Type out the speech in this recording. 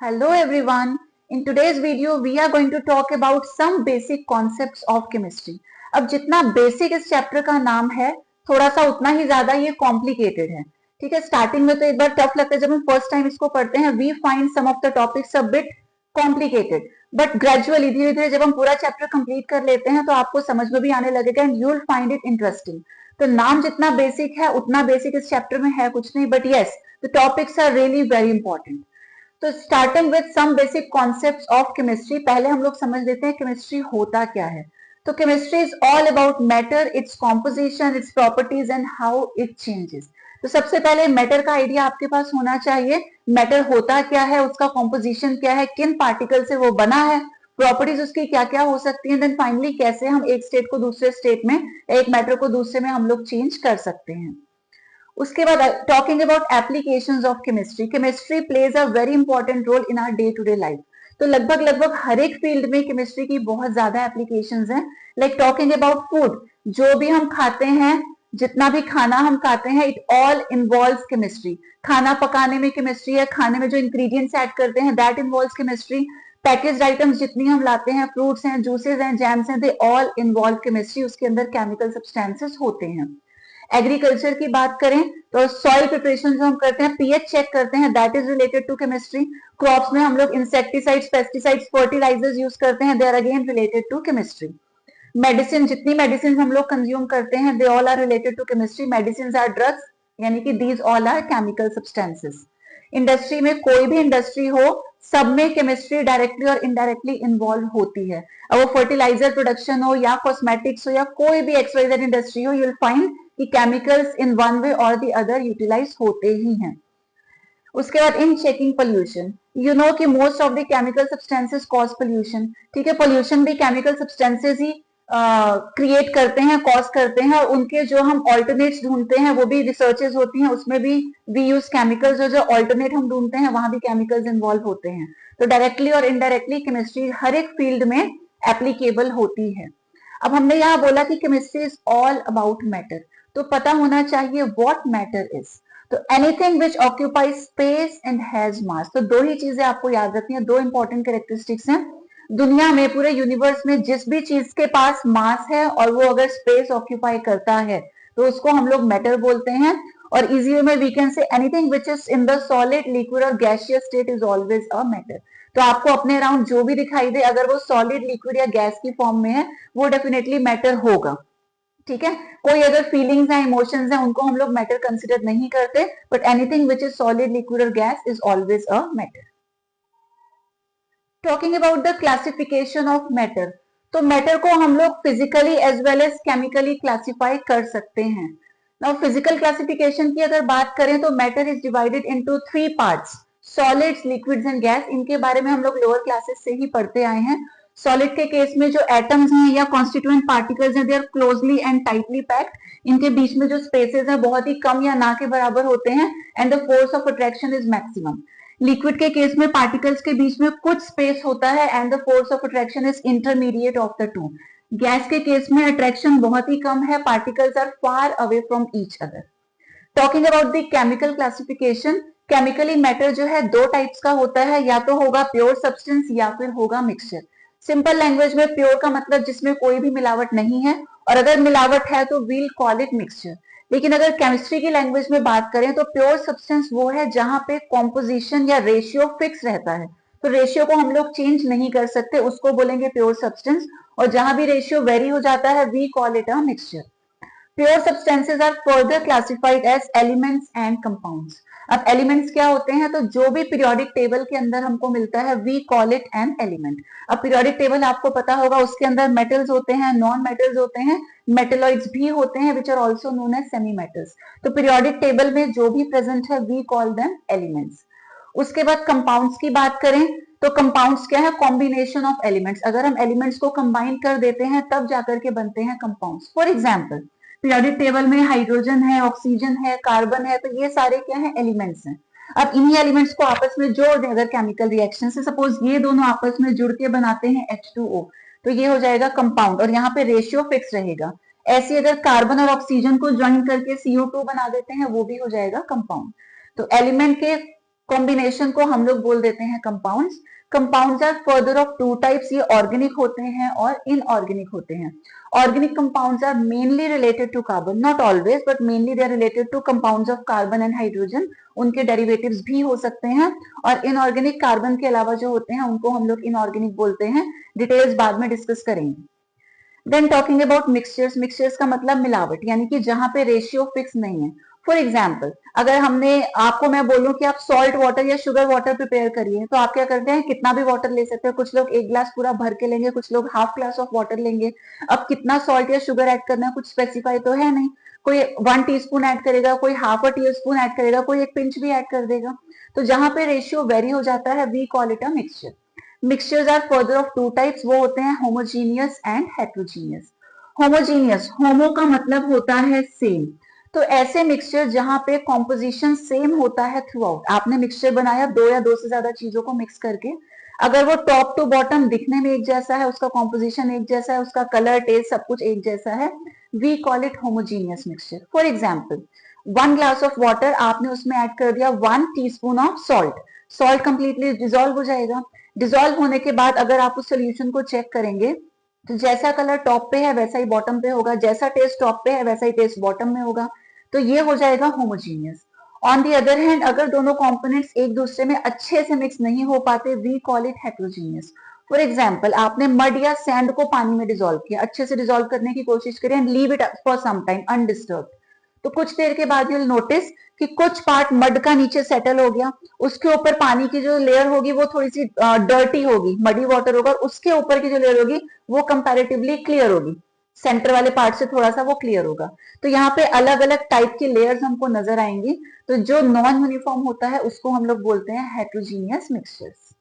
Hello everyone. In today's video we are going to talk about some basic concepts of chemistry. अब जितना basic इस chapter का नाम है थोड़ा सा उतना ही ज्यादा ये कॉम्प्लिकेटेड है. ठीक है, स्टार्टिंग में तो एक बार टफ लगता है जब हम फर्स्ट टाइम इसको पढ़ते हैं. We find some of the topics a bit complicated, but gradually धीरे धीरे जब हम पूरा चैप्टर कंप्लीट कर लेते हैं तो आपको समझ में भी आने लगेगा and you will find it interesting. तो नाम जितना बेसिक है उतना बेसिक इस चैप्टर में है कुछ नहीं, but yes the topics are really very important. तो starting with some basic concepts of chemistry, पहले हम लोग समझ लेते हैं केमिस्ट्री होता क्या है. तो chemistry is all about matter, its composition, its properties and how it changes. तो सबसे पहले मैटर का आइडिया आपके पास होना चाहिए. मैटर होता क्या है, उसका कॉम्पोजिशन क्या है, किन पार्टिकल से वो बना है, प्रॉपर्टीज उसकी क्या क्या हो सकती है, देन फाइनली कैसे हम एक स्टेट को दूसरे स्टेट में, एक मैटर को दूसरे में हम लोग चेंज कर सकते हैं. उसके बाद talking about applications of chemistry. Chemistry plays a very important role in our day to day life. तो लगभग लगभग हर एक फील्ड में केमिस्ट्री की बहुत ज्यादा एप्लीकेशंस हैं. लाइक टॉकिंग अबाउट फूड, जो भी हम खाते हैं, जितना भी खाना हम खाते हैं, इट ऑल इन्वॉल्व्स केमिस्ट्री. खाना पकाने में केमिस्ट्री है, खाने में जो इंग्रेडिएंट्स ऐड करते हैं that involves chemistry. Packaged items जितनी हम लाते हैं, फ्रूट्स हैं, जूसेस हैं, जैम्स हैं, दे ऑल इन्वॉल्व केमिस्ट्री. उसके अंदर केमिकल सब्सटेंसेस होते हैं. एग्रीकल्चर की बात करें तो सॉइल प्रिपरेशन जो हम करते हैं, पीएच चेक करते हैं, that is related to chemistry. Crops में हम लोग इंसेक्टिसाइड्स, पेस्टिसाइड्स, फर्टिलाइजर्स यूज करते हैं, they are again related to chemistry. Medicine, जितनी मेडिसिन हम लोग कंज्यूम करते हैं, they all are related to chemistry. Medicine or drugs, यानी कि these all are chemical substances. Industry में कोई भी इंडस्ट्री हो, सब में केमिस्ट्री डायरेक्टली और इनडायरेक्टली इन्वॉल्व होती है. अब वो फर्टिलाइजर प्रोडक्शन हो या कॉस्मेटिक्स हो या कोई भी एक्सवाइजेड इंडस्ट्री हो, यू विल फाइंड कि केमिकल्स इन वन वे और द अदर यूटिलाइज होते ही हैं. उसके बाद in checking pollution, you know कि most of the chemical substances cause pollution. ठीक है, पोल्यूशन भी केमिकल सब्सटेंसेस ही क्रिएट करते हैं, कॉज करते हैं, और उनके जो हम ऑल्टरनेट्स ढूंढते हैं वो भी रिसर्चेस होती हैं, उसमें भी वी यूज केमिकल्स. जो ऑल्टरनेट हम ढूंढते हैं वहां भी केमिकल्स इन्वॉल्व होते हैं. तो डायरेक्टली और इनडायरेक्टली केमिस्ट्री हर एक फील्ड में एप्लीकेबल होती है. अब हमने यहाँ बोला कि chemistry is all about matter, तो पता होना चाहिए व्हाट मैटर इज. तो anything which occupies space and has मास. तो दो ही चीजें आपको याद रखनी है, दो इंपॉर्टेंट कैरेक्टरिस्टिक्स हैं. दुनिया में, पूरे यूनिवर्स में जिस भी चीज के पास मास है और वो अगर स्पेस ऑक्यूपाई करता है तो उसको हम लोग मैटर बोलते हैं. और इजी वे में we can say anything which is in the solid, liquid और gaseous state is always a matter. तो आपको अपने अराउंड जो भी दिखाई दे, अगर वो सॉलिड, लिक्विड या गैस की फॉर्म में है, वो डेफिनेटली मैटर होगा. ठीक है, कोई अगर फीलिंग्स हैं, इमोशंस हैं, उनको हम लोग मैटर कंसिडर नहीं करते, but anything which is solid, liquid और gas is always a matter. Talking about the classification of matter, तो मैटर को हम लोग physically as well as chemically classify कर सकते हैं. नाउ फिजिकल क्लासिफिकेशन की अगर बात करें तो matter is divided into 3 parts, solids, liquids and gas. इनके बारे में हम लोग लोअर क्लासेस से ही पढ़ते आए हैं. सॉलिड के केस में जो एटम्स हैं या कॉन्स्टिट्यूएंट पार्टिकल्स हैं, they are closely and tightly packed. इनके बीच में जो स्पेसेस हैं बहुत ही कम या ना के बराबर होते हैं, and the force of attraction is maximum. Liquid के केस में पार्टिकल्स के बीच में कुछ स्पेस होता है and the force of attraction is intermediate of the two. Gas के केस में अट्रैक्शन बहुत ही कम है, particles are far away from each other. Talking about the chemical classification, chemically matter जो है दो टाइप्स का होता है, या तो होगा प्योर सब्सटेंस या फिर होगा मिक्सचर. सिंपल लैंग्वेज में प्योर का मतलब जिसमें कोई भी मिलावट नहीं है, और अगर मिलावट है तो वील कॉल इट मिक्सचर. लेकिन अगर केमिस्ट्री की लैंग्वेज में बात करें तो प्योर सब्सटेंस वो है जहां पे कॉम्पोजिशन या रेशियो फिक्स रहता है, तो रेशियो को हम लोग चेंज नहीं कर सकते, उसको बोलेंगे प्योर सब्सटेंस. और जहां भी रेशियो वेरी हो जाता है we call it a mixture. Pure substances are further classified as elements and compounds. अब एलिमेंट्स क्या होते हैं, तो जो भी पीरियोडिक टेबल के अंदर हमको मिलता है we call it an element. अब पीरियोडिक टेबल आपको पता होगा, उसके अंदर मेटल्स होते हैं, नॉन मेटल्स होते हैं, मेटेलॉइड्स भी होते हैं which are also known as semi metals. तो पीरियोडिक टेबल में जो भी प्रेजेंट है वी कॉल देम एलिमेंट्स. उसके बाद कंपाउंड्स की बात करें तो कंपाउंड्स क्या है, कॉम्बिनेशन ऑफ एलिमेंट्स. अगर हम एलिमेंट्स को कंबाइन कर देते हैं तब जाकर के बनते हैं compounds. For example periodic table में हाइड्रोजन है, ऑक्सीजन है, कार्बन है, तो ये सारे क्या है, एलिमेंट्स हैं. अब इन्हीं एलिमेंट्स को आपस में जोड़ दें अगर केमिकल रिएक्शन से, सपोज ये दोनों आपस में जुड़ के बनाते हैं H2O, तो ये हो जाएगा कंपाउंड, और यहाँ पे रेशियो फिक्स रहेगा. ऐसे अगर कार्बन और ऑक्सीजन को ज्वाइन करके CO2 बना देते हैं, वो भी हो जाएगा कंपाउंड. तो एलिमेंट के कॉम्बिनेशन को हम लोग बोल देते हैं compounds. Compounds are further of two types, ये ऑर्गेनिक होते हैं और इनऑर्गेनिक होते हैं। Organic compounds are mainly related to carbon, not always but mainly they are related to compounds of carbon and hydrogen, उनके डेरिवेटिव्स भी हो सकते हैं। और इनऑर्गेनिक कार्बन के अलावा जो होते हैं उनको हम लोग इनऑर्गेनिक बोलते हैं। डिटेल्स बाद में डिस्कस करेंगे। Then talking about mixtures, mixtures का मतलब मिलावट, यानी कि जहां पे रेशियो फिक्स नहीं है। फॉर एग्जाम्पल, अगर हमने आपको मैं बोलूं कि आप सॉल्ट वाटर या शुगर वाटर प्रिपेयर करिए, तो आप क्या करते हैं, कितना भी वाटर ले सकते हैं। कुछ लोग एक ग्लास पूरा भर के लेंगे, कुछ लोग हाफ ग्लास ऑफ वाटर लेंगे। अब कितना सॉल्ट या शुगर ऐड करना है कुछ स्पेसिफाई तो है नहीं। कोई 1 टीस्पून ऐड करेगा, कोई half a tea spoon add करेगा, कोई एक पिंच भी ऐड कर देगा। तो जहां पे रेशियो वेरी हो जाता है, we call it a mixture. Mixtures are further of two types, वो होते हैं homogeneous and heterogeneous. Homogeneous, homo का मतलब होता है सेम, तो ऐसे मिक्सचर जहां पे कॉम्पोजिशन सेम होता है थ्रू आउट। आपने मिक्सचर बनाया दो या दो से ज्यादा चीजों को मिक्स करके, अगर वो टॉप टू बॉटम दिखने में एक जैसा है, उसका कॉम्पोजिशन एक जैसा है, उसका कलर टेस्ट सब कुछ एक जैसा है, we call it homogeneous mixture. For example, 1 glass of water, आपने उसमें ऐड कर दिया 1 teaspoon of salt, salt completely dissolve हो जाएगा। डिजोल्व होने के बाद अगर आप उस सोल्यूशन को चेक करेंगे, तो जैसा कलर टॉप पे है वैसा ही बॉटम पे होगा, जैसा टेस्ट टॉप पे है वैसा ही टेस्ट बॉटम में होगा। तो ये हो जाएगा homogeneous. On the other hand, अगर दोनों कंपोनेंट्स एक दूसरे में अच्छे से मिक्स नहीं हो पाते, we call it heterogeneous. For example, आपने मड या सैंड को पानी में डिजोल्व किया, अच्छे से डिजोल्व करने की कोशिश करें and leave it for some time undisturb, तो कुछ देर के बाद यू विल नोटिस कि कुछ पार्ट मड का नीचे सेटल हो गया, उसके ऊपर पानी की जो लेयर होगी वो थोड़ी सी डर्टी होगी, मडी वाटर होगा, उसके ऊपर की जो लेयर होगी वो कंपैरेटिवली क्लियर होगी, सेंटर वाले पार्ट से थोड़ा सा वो क्लियर होगा। तो यहाँ पे अलग अलग टाइप के लेयर्स हमको नजर आएंगी। तो जो नॉन यूनिफॉर्म होता है उसको हम लोग बोलते हैं हेट्रोजीनियस मिक्सचर्स।